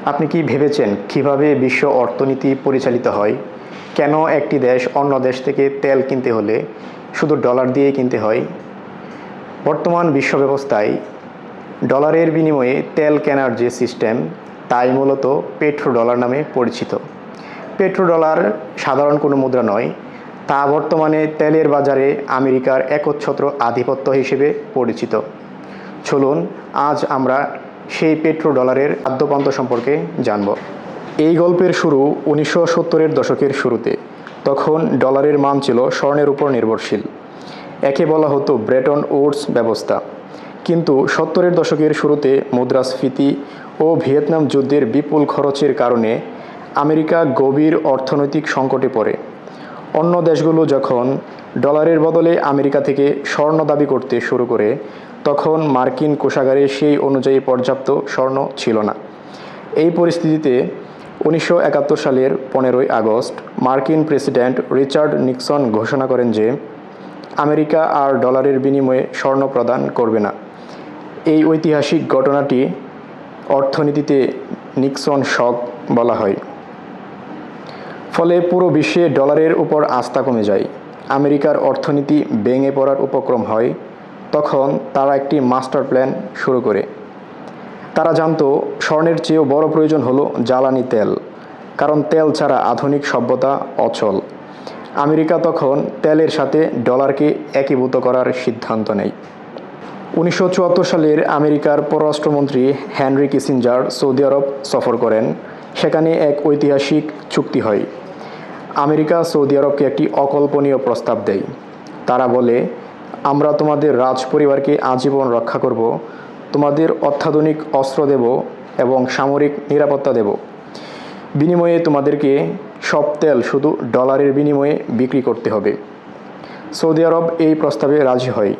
আপনি কি ভেবেছেন কিভাবে বিশ্ব অর্থনীতি পরিচালিত হয়? কেন একটি দেশ অন্য দেশ থেকে তেল কিনতে হলে শুধু ডলার দিয়ে কিনতে হয়? বর্তমান বিশ্ব ব্যবস্থায় ডলারের বিনিময়ে তেল কেনার যে সিস্টেম, তাই মূলত পেট্রোডলার নামে পরিচিত। পেট্রোডলার সাধারণ কোনো মুদ্রা নয়, তা বর্তমানে তেলের বাজারে আমেরিকার একচ্ছত্র আধিপত্য হিসেবে পরিচিত। চলুন আজ আমরা সেই পেট্রোডলারের আদ্যপান্ত সম্পর্কে জানব। এই গল্পের শুরু 1970-এর দশকের শুরুতে। তখন ডলারের মান ছিল স্বর্ণের উপর নির্ভরশীল। একে বলা হতো ব্রেটন উডস ব্যবস্থা। কিন্তু 70-এর দশকের শুরুতে মুদ্রাস্ফীতি ও ভিয়েতনাম যুদ্ধের বিপুল খরচের কারণে আমেরিকা গভীর অর্থনৈতিক সংকটে পড়ে। অন্য দেশগুলো যখন ডলারের বদলে আমেরিকা থেকে স্বর্ণ দাবি করতে শুরু করে, তখন মার্কিন কোষাগারে সেই অনুযায়ী পর্যাপ্ত স্বর্ণ ছিল না। এই পরিস্থিতিতে 1971 সালের 15ই আগস্ট মার্কিন প্রেসিডেন্ট রিচার্ড নিক্সন ঘোষণা করেন যে আমেরিকা আর ডলারের বিনিময়ে স্বর্ণ প্রদান করবে না। এই ঐতিহাসিক ঘটনাটি অর্থনীতিতে নিক্সন শক বলা হয়। ফলে পুরো বিশ্বে ডলারের উপর আস্থা কমে যায়। আমেরিকার অর্থনীতি ভেঙে পড়ার উপক্রম হয়। তখন তারা একটি মাস্টার প্ল্যান শুরু করে। তারা জানতো স্বর্ণের চেয়েও বড় প্রয়োজন হলো জ্বালানি তেল, কারণ তেল ছাড়া আধুনিক সভ্যতা অচল। আমেরিকা তখন তেলের সাথে ডলারকে একীভূত করার সিদ্ধান্ত নেয়। 1974 সালের আমেরিকার পররাষ্ট্রমন্ত্রী হেনরি কিসিঞ্জার সৌদি আরব সফর করেন। সেখানে এক ঐতিহাসিক চুক্তি হয়। আমেরিকা সৌদি আরবকে একটি অকল্পনীয় প্রস্তাব দেয়। তারা বলে, আমরা তোমাদের রাজ পরিবারকে আজীবন রক্ষা করব, তোমাদের অত্যাধুনিক অস্ত্র দেব এবং সামরিক নিরাপত্তা দেব। বিনিময়ে তোমাদেরকে সব তেল শুধু ডলারের বিনিময়ে বিক্রি করতে হবে। সৌদি আরব এই প্রস্তাবে রাজি হয়,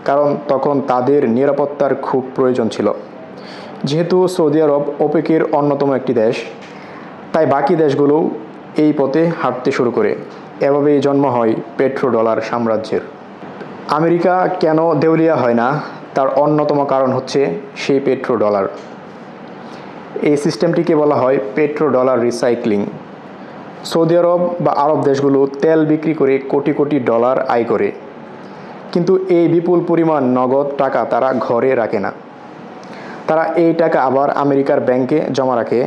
কারণ তখন তাদের নিরাপত্তার খুব প্রয়োজন ছিল। যেহেতু সৌদি আরব ওপেকের অন্যতম একটি দেশ, তাই বাকি দেশগুলোও এই পথে হাঁটতে শুরু করে। এভাবেই জন্ম হয় পেট্রোডলার সাম্রাজ্যের। আমেরিকা কেন দেউলিয়া হয় না, তার অন্যতম কারণ হচ্ছে সেই পেট্রোডলার। এই সিস্টেমটিকে বলা হয় পেট্রোডলার রিসাইক্লিং। সৌদি আরব বা আরব দেশগুলো তেল বিক্রি করে কোটি কোটি ডলার আয় করে, কিন্তু এই বিপুল পরিমাণ নগদ টাকা তারা ঘরে রাখে না। তারা এই টাকা আবার আমেরিকার ব্যাংকে জমা রাখে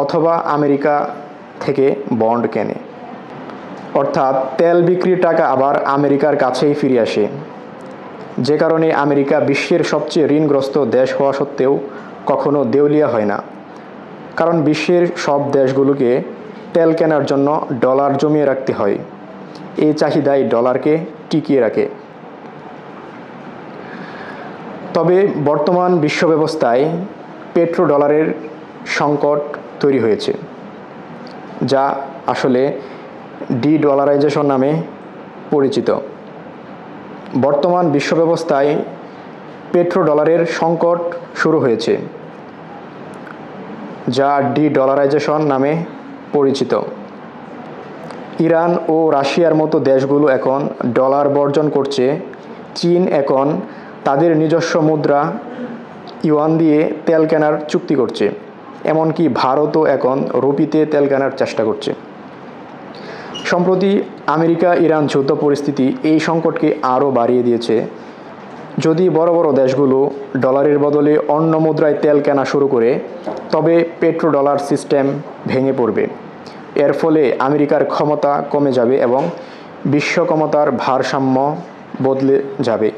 অথবা আমেরিকা থেকে বন্ড কেনে। অর্থাৎ তেল বিক্রির টাকা আবার আমেরিকার কাছেই ফিরে আসে। যে কারণে আমেরিকা বিশ্বের সবচেয়ে ঋণগ্রস্ত দেশ হওয়া সত্ত্বেও কখনো দেউলিয়া হয় না, কারণ বিশ্বের সব দেশগুলোকে তেল কেনার জন্য ডলার জমিয়ে রাখতে হয়। এই চাহিদাই ডলারকে টিকিয়ে রাখে। তবে বর্তমান বিশ্ব ব্যবস্থায় পেট্রোডলারের সংকট তৈরি হয়েছে, যা আসলে ডি-ডলারাইজেশন নামে পরিচিত। বর্তমান বিশ্ব ব্যবস্থায় পেট্রোডলারের সংকট শুরু হয়েছে, যা ডি-ডলারাইজেশন নামে পরিচিত। ইরান ও রাশিয়ার মতো দেশগুলো এখন ডলার বর্জন করছে। চীন এখন তাদের নিজস্ব মুদ্রা ইউয়ান দিয়ে তেল কেনার চুক্তি করছে। এমনকি ভারতও এখন রুপিতে তেল কেনার চেষ্টা করছে। সম্প্রতি আমেরিকা ইরান যুদ্ধ পরিস্থিতি এই সংকটকে আরও বাড়িয়ে দিয়েছে। যদি বড় বড় দেশগুলো ডলারের বদলে অন্য মুদ্রায় তেল কেনা শুরু করে, তবে পেট্রোডলার সিস্টেম ভেঙে পড়বে। এর ফলে আমেরিকার ক্ষমতা কমে যাবে এবং বিশ্ব ক্ষমতার ভারসাম্য বদলে যাবে।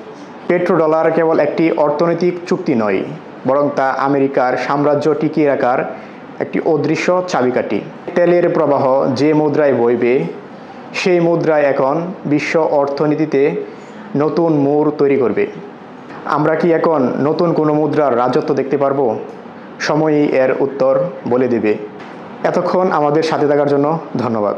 পেট্রোডলার কেবল একটি অর্থনৈতিক চুক্তি নয়, বরং তা আমেরিকার সাম্রাজ্য টিকিয়ে রাখার একটি অদৃশ্য চাবিকাঠি। তেলের প্রবাহ যে মুদ্রায় বইবে, সেই মুদ্রায় এখন বিশ্ব অর্থনীতিতে নতুন মোড় তৈরি করবে। আমরা কি এখন নতুন কোনো মুদ্রার রাজত্ব দেখতে পারবো? সময়ই এর উত্তর বলে দেবে। এতক্ষণ আমাদের সাথে থাকার জন্য ধন্যবাদ।